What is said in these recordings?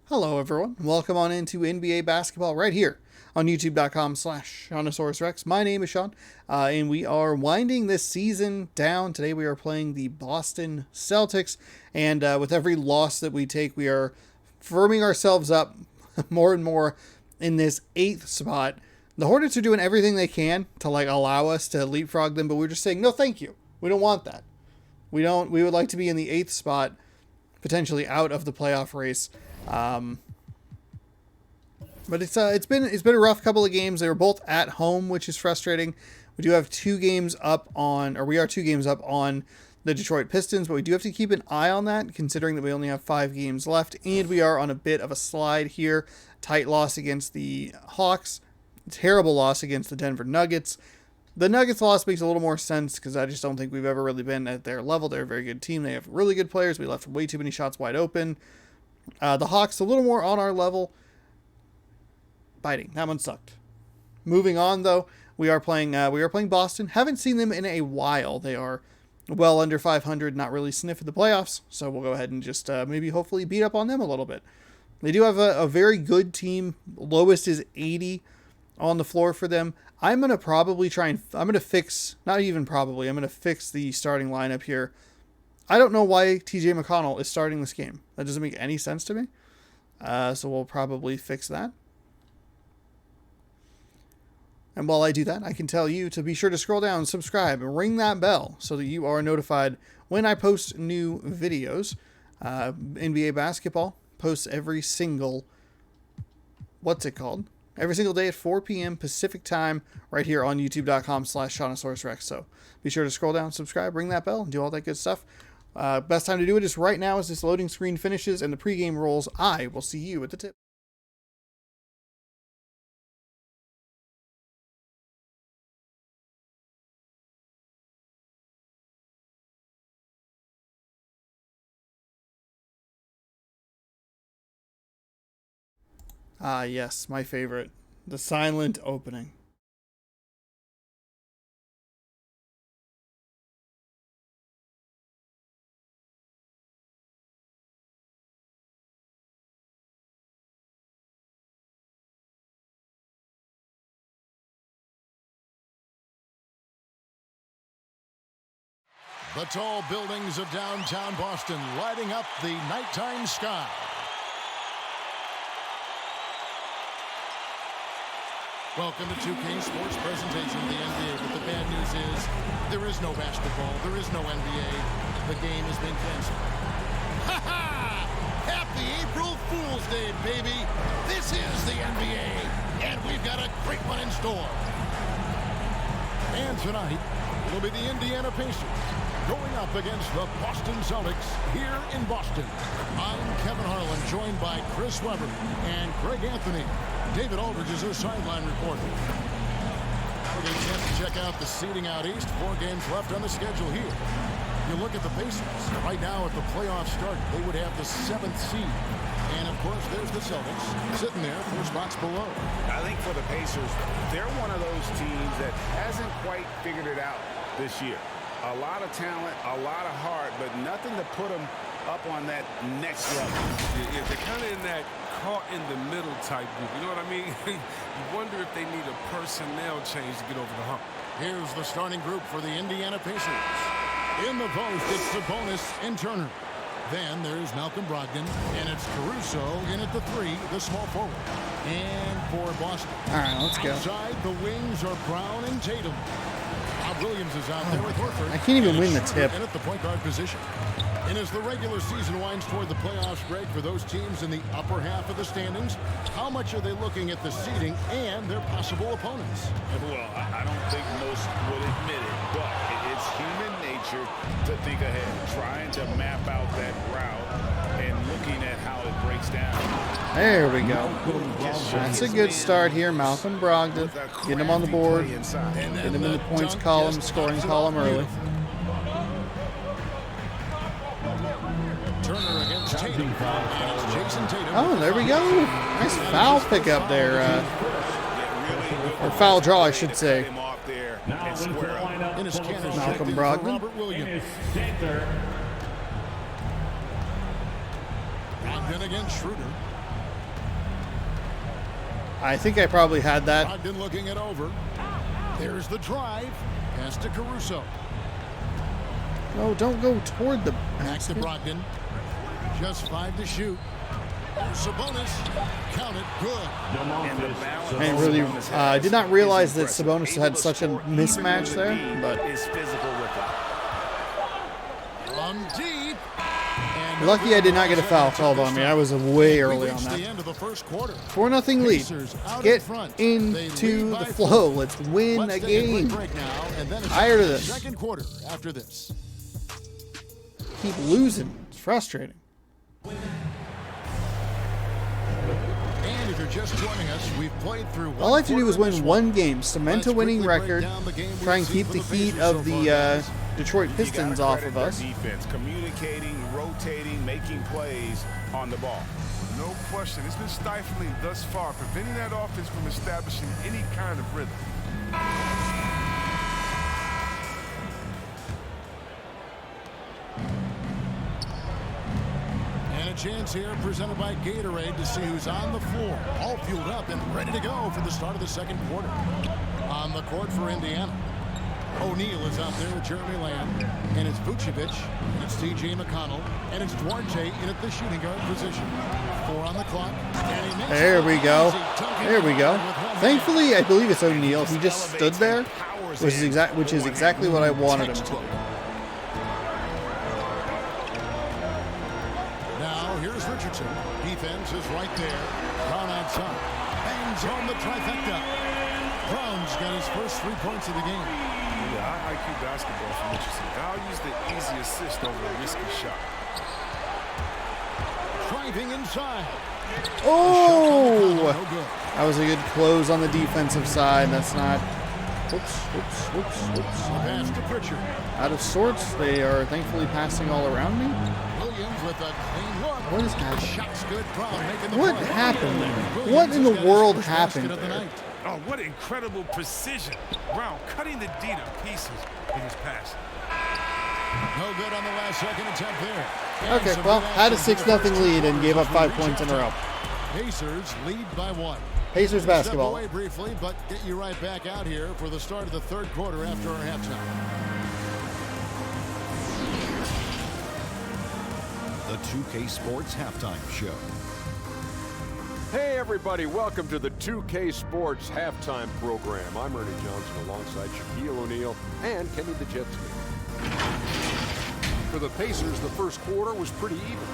Hello everyone, welcome on into NBA basketball right here on youtube.com/SeanOsaurusRex. My name is Sean, and we are winding this season down. Today we are playing the Boston Celtics, and with every loss that we take, we are firming ourselves up more and more in this 8th spot. The Hornets are doing everything they can to allow us to leapfrog them, but we're just saying, no thank you. We don't want that. We would like to be in the 8th spot, potentially out of the playoff race. But it's been a rough couple of games. They were both at home, which is frustrating. We do have 2 games up on, or we are 2 games up on the Detroit Pistons, but we do have to keep an eye on that, considering that we only have 5 games left, and we are on a bit of a slide here. Tight loss against the Hawks, terrible loss against the Denver Nuggets. The Nuggets loss makes a little more sense because I just don't think we've ever really been at their level. They're a very good team. They have really good players. We left way too many shots wide open. The Hawks a little more on our level. Biting. That one sucked. Moving on though, we are playing Boston. Haven't seen them in a while. They are well under 500, not really sniffing the playoffs. So we'll go ahead and just maybe hopefully beat up on them a little bit. They do have a very good team. Lowest is 80 on the floor for them. I'm going to probably I'm going to fix the starting lineup here. I don't know why TJ McConnell is starting this game. That doesn't make any sense to me. So we'll probably fix that. And while I do that, I can tell you to be sure to scroll down, subscribe, and ring that bell so that you are notified when I post new videos. NBA basketball posts every single, every single day at 4 p.m. Pacific time right here on youtube.com/SeanOsaurusRex. So be sure to scroll down, subscribe, ring that bell, and do all that good stuff. Best time to do it is right now as this loading screen finishes and the pregame rolls. I will see you at the tip. Ah, yes, my favorite. The silent opening. The tall buildings of downtown Boston lighting up the nighttime sky. Welcome to 2K Sports presentation of the NBA, but the bad news is there is no basketball, there is no NBA. The game has been canceled. Ha ha! Happy April Fool's Day, baby! This is the NBA, and we've got a great one in store. And tonight, it'll be the Indiana Pacers going up against the Boston Celtics here in Boston. I'm Kevin Harlan, joined by Chris Webber and Greg Anthony. David Aldridge is our sideline reporter. Now we're getting a chance to check out the seeding out east. 4 games left on the schedule here. You look at the Pacers. Right now at the playoff start, they would have the 7th seed. And, of course, there's the Celtics sitting there 4 spots below. I think for the Pacers, they're one of those teams that hasn't quite figured it out this year. A lot of talent, a lot of heart, but nothing to put them up on that next level. Yeah, they're kind of in that caught in the middle type group. You know what I mean? You wonder if they need a personnel change to get over the hump. Here's the starting group for the Indiana Pacers. In the post, it's Sabonis and Turner. Then there's Malcolm Brogdon, and it's Caruso in at the 3, the small forward. And for Boston. All right, let's go. Outside the wings are Brown and Tatum. Williams is out there with Horford. I can't even win the tip. And at the point guard position. And as the regular season winds toward the playoffs, Greg, for those teams in the upper half of the standings, how much are they looking at the seeding and their possible opponents? Well, I don't think most would admit it, but it's human nature to think ahead, trying to map out that route and looking at how it breaks down. There we go. That's a good start here. Malcolm Brogdon. Get him on the board. Get him in the points column, scoring column early. Turner against Tatum. Jason Tatum. Oh, there we go. Nice foul pickup there. Or foul draw, I should say. Malcolm Brogdon. Brogdon against Schroeder. I think I probably had that. Brogdon looking it over. There's the drive. Pass to Caruso. No, don't go toward the Back to basket. Brogdon. Just 5 to shoot. Sabonis. Count it. Good. I really did not realize that Sabonis had such a mismatch there, but is physical with it. From deep. lucky I did not get a foul called on me. I was way early on The that. end of the first quarter. 4-0 lead. Pacers out in Get front. They into lead the by flow. 4. Let's win Let's a take a quick game. break now, and then it's Tired of this. Second quarter after this. Keep losing. It's frustrating. And if you're just joining us, we've played through All I have to do is quarter of win this one game, cement a Let's winning quickly break record, down the game try and we've keep seen the for the heat Pacers of so the far, guys. Detroit You Pistons gotta off credit of their us. defense, communicating, rotating, making plays on the ball. No question. It's been stifling thus far, preventing that offense from establishing any kind of rhythm. And a chance here presented by Gatorade to see who's on the floor. All fueled up and ready to go for the start of the second quarter. On the court for Indiana. O'Neal is out there with Jeremy Lamb. And it's Vucevic. And it's T.J. McConnell. And it's Duarte in at the shooting guard position. 4 on the clock. And he makes There it we go. easy. Dunkin There we go. with one hand. Thankfully, I believe it's O'Neal. He just stood there, which is exactly what I wanted him to do. Now here's Richardson. Defense is right there. Brown outside. Bangs home the trifecta. Brown's got his first 3 points of the game. Yeah, high IQ basketball from Richardson. Values the easy assist over a risky shot. Driving inside. Oh! No good. That was a good close on the defensive side. That's not... Whoops. Pass to Pritchard. Out of sorts. They are thankfully passing all around me. Williams with a clean look. What is happening? Shot's good. Brown making the What play. happened there? Williams What in the has got his world first happened basket of the there? night. Oh, what incredible precision. Brown cutting the D to pieces in his pass. No good on the last second attempt there. And Okay, some well, good had a action for the 6-0 first 2 lead and gave up quarters 5 as we points in a reach row. Pacers lead by 1. Pacers Step basketball. away briefly, but get you right back out here for the start of the third quarter after our halftime. The 2K Sports Halftime Show. Hey everybody, welcome to the 2K Sports Halftime Program. I'm Ernie Johnson alongside Shaquille O'Neal and Kenny the Jet Smith. For the Pacers, the first quarter was pretty even.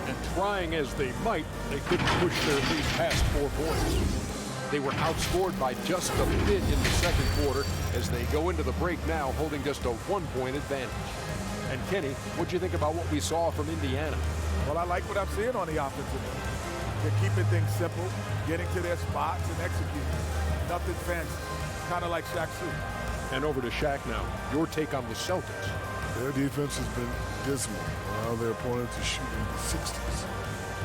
And trying as they might, they couldn't push their lead past 4 points. They were outscored by just a bit in the second quarter as they go into the break now holding just a 1-point advantage. And Kenny, what'd you think about what we saw from Indiana? Well, I like what I'm seeing on the offensive end. They're keeping things simple, getting to their spots and executing. Nothing fancy, kind of like Shaq Fu. And over to Shaq now. Your take on the Celtics. Their defense has been dismal. Allow their opponents to shoot in the 60s.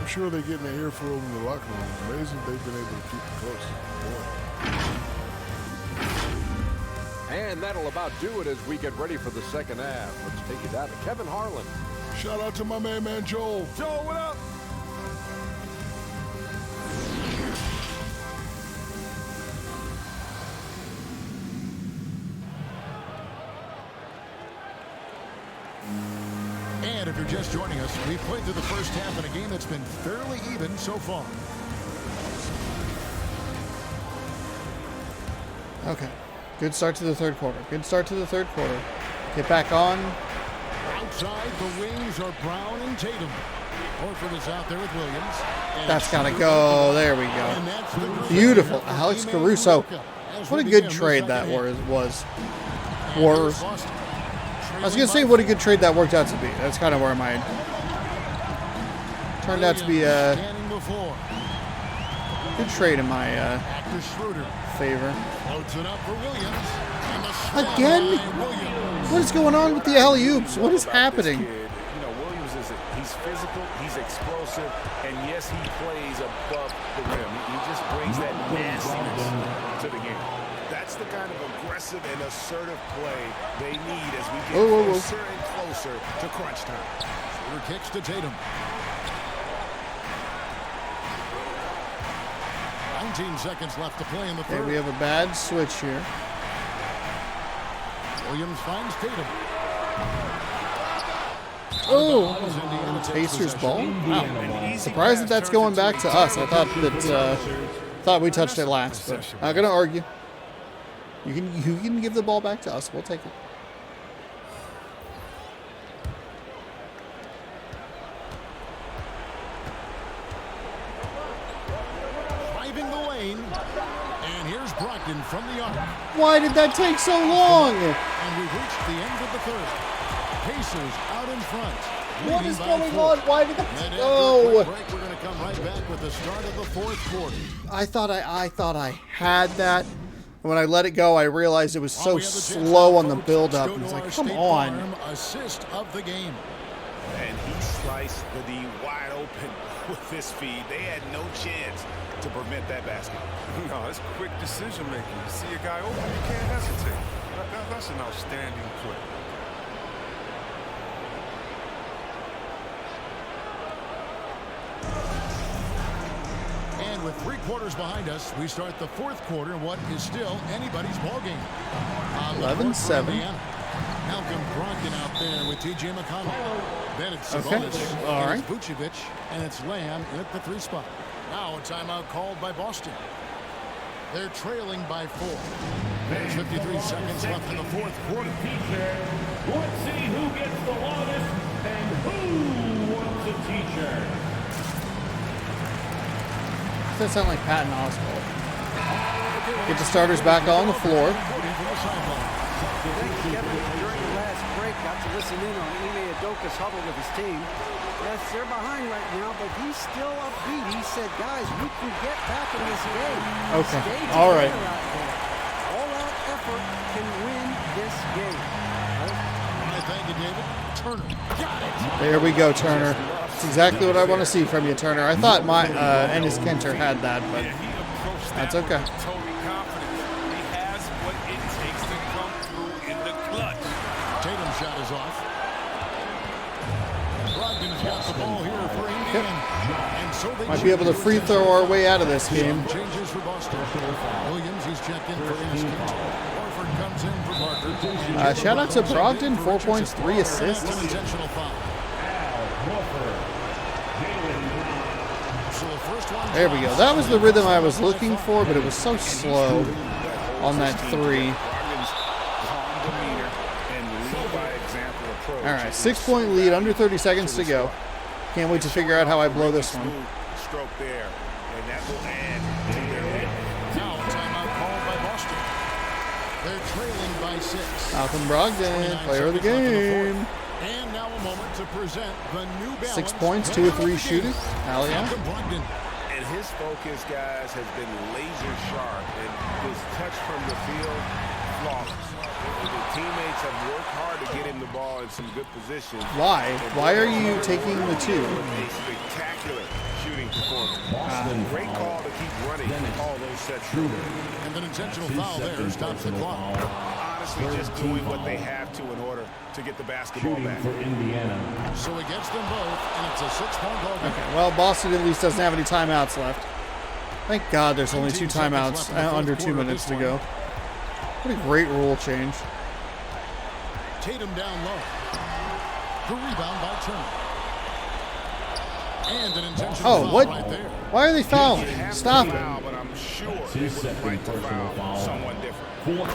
I'm sure they're getting an earful in the locker room. It's amazing they've been able to keep it close. And that'll about do it as we get ready for the second half. Let's take it down to Kevin Harlan. Shout out to my man Joel. Joe, what up? And if you're just joining us, we've played through the first half in a game that's been fairly even so far. Okay. Good start to the third quarter. Get back on. Outside the wings are Brown and Tatum. Horford is out there with Williams. And That's got to go. There we And go. that's the Beautiful. Alex Caruso. What a good trade that was. I was going to say what a good trade that worked out to be. That's kind of where my... Turned out to be a good trade in my favor. Floats it up for Williams. And the slam Again? by Williams. What is going on with the alley-oops? What is happening? You know, Williams he's physical, he's explosive, and yes, he plays above the rim. He just brings that nastiness to the game. That's the kind of aggressive and assertive play they need as we get closer and closer to crunch time. Shooter kicks to Tatum. 19 seconds left to play in the Okay, third. we have a bad switch here. Williams finds Tatum. Oh, Pacers ball. Wow. Surprised that that's going back to us. I thought we touched it last, but not gonna argue. You can give the ball back to us. We'll take it. Driving the lane. And here's Brogdon from the arc. Why did that take so long? And we've reached the end of the third. Pacers out in front. What is leading by going 4. on? Why did And that? after a Oh! quick break, we're going to come right back with the start of the fourth quarter. I thought I had that. When I let it go, I realized it was so We have the chance slow now, on the folks. build-up. Let's go It's to like, our come State on. Farm assist of the game. And he sliced the D wide open with this feed. They had no chance to prevent that basket. No, it's quick decision making. You see a guy open, you can't hesitate. That's an outstanding play. And with 3 quarters behind us, we start the fourth quarter in what is still anybody's ball game. 11-7. Malcolm Brogdon out there with T.J. McConnell. Then it's Okay. Sabonis. All and right. it's Vucevic, and it's Lamb at the 3 spot. Now a timeout called by Boston. They're trailing by 4. There's 53 seconds left in the fourth quarter. Let's see who gets the longest and who wants a teacher. Does that sound like Patton Oswalt? Get the starters back on the floor. Thanks, Kevin. During the last break, got to listen in on Ime Udoka's huddle with his team. Yes, they're behind right now, but he's still upbeat. He said, guys, we can get back in this game. Okay. Stay All right. together out there. All-out effort can win this game. Thank you, David. Turner. Got it. There we go, Turner. That's exactly what I want to see from you, Turner. I thought my Enes Kanter had that, but Yeah, he approached that that's one okay. with total confidence. He has what it takes to come through in the clutch. Tatum's shot is off. Brogdon's got the ball here for Indiana. And so they Might be able to free throw our way out of this game. changes for Boston. Williams, he's checked in for Enes Kanter. Horford comes in for Parker. Shout out to Brogdon, 4 points, 3 assists. An intentional foul. So the first one. There we go. That was the rhythm I was looking for, but it was so slow on that 3. Brogdon's calm demeanor and lead by example approach. All right, 6-point lead, under 30 seconds to go. Can't wait to figure out how I blow this one. Smooth stroke there, and that will add to their lead. Now a timeout called by Boston. They're trailing by 6. Malcolm Brogdon, player of the game. And now a moment to present the New Balance. 6 points, 2 of 3 shooting. Hell yeah. Malcolm Brogdon. And his focus, guys, has been laser sharp, and his touch from the field, flawless. The teammates have worked hard to get him the ball in some good position. Why? Why are you taking the 2? A spectacular shooting performance. Great call to keep running all those sets. And an intentional foul there stops the clock. Honestly, just doing what they have to in order to get the basketball back. So he gets them both, and it's a 6-point ball game. Okay, well, Boston at least doesn't have any timeouts left. Thank God there's only 2 timeouts, under 2 minutes to go. What a great rule change. Tatum down low. The rebound by Turner. And an intentional Oh, foul what? right there. Why are they fouling? Stop Foul, it. but I'm sure they would have liked to foul someone different. Good on the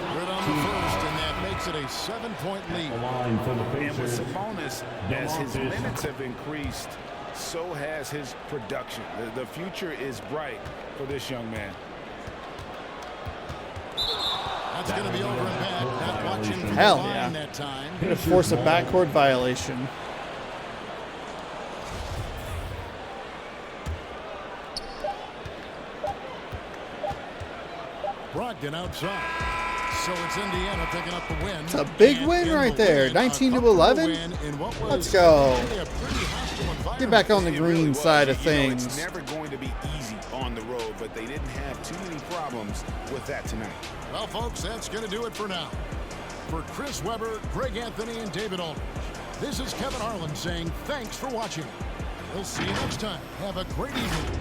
first, and that makes it a 7-point lead. And with Sabonis, as his minutes have increased, so has his production. The future is bright for this young man. That's going to be over and bad. Not watching from Hell the line yeah. that time. Gonna force a backcourt violation. Brogdon outside. So it's Indiana picking up the win. It's a big And win in right the there. win, 19 a to 11. win in what was Let's go. really a pretty hostile environment. Get back on the It really green was. side of You know, things. it's never going to be easy on the road, but they didn't have too many problems with that tonight. Well, folks, that's going to do it for now. For Chris Webber, Greg Anthony, and David Aldridge, this is Kevin Harlan saying thanks for watching. We'll see you next time. Have a great evening.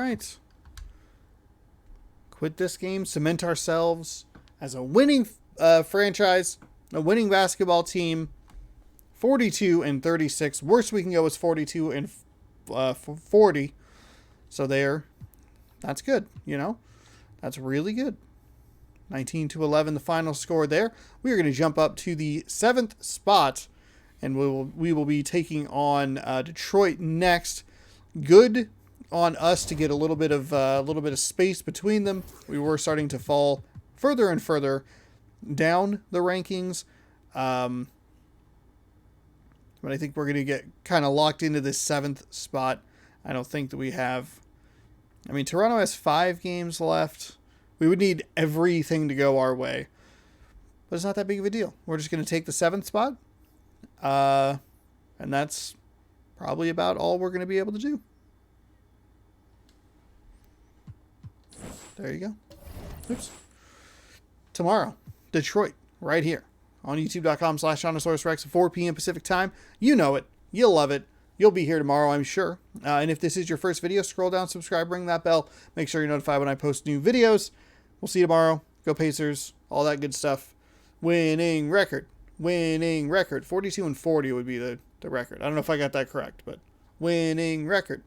right. Quit this game. Cement ourselves as a winning franchise, a winning basketball team. 42-36. Worst we can go is 42-40. So that's good. You know, that's really good. 19-11, the final score there. We are going to jump up to the 7th spot, and we will be taking on Detroit next. Good on us to get a little bit of space between them. We were starting to fall further and further down the rankings. But I think we're going to get kind of locked into this 7th spot. I don't think that we have... I mean, Toronto has 5 games left. We would need everything to go our way. But it's not that big of a deal. We're just going to take the 7th spot. And that's probably about all we're going to be able to do. There you go. Oops. Tomorrow, Detroit, right here. On youtube.com/Shaunosaurus Rex at 4 p.m. Pacific time. You know it. You'll love it. You'll be here tomorrow, I'm sure. And if this is your first video, scroll down, subscribe, ring that bell. Make sure you're notified when I post new videos. We'll see you tomorrow. Go Pacers. All that good stuff. Winning record. 42-40 would be the record. I don't know if I got that correct, but winning record.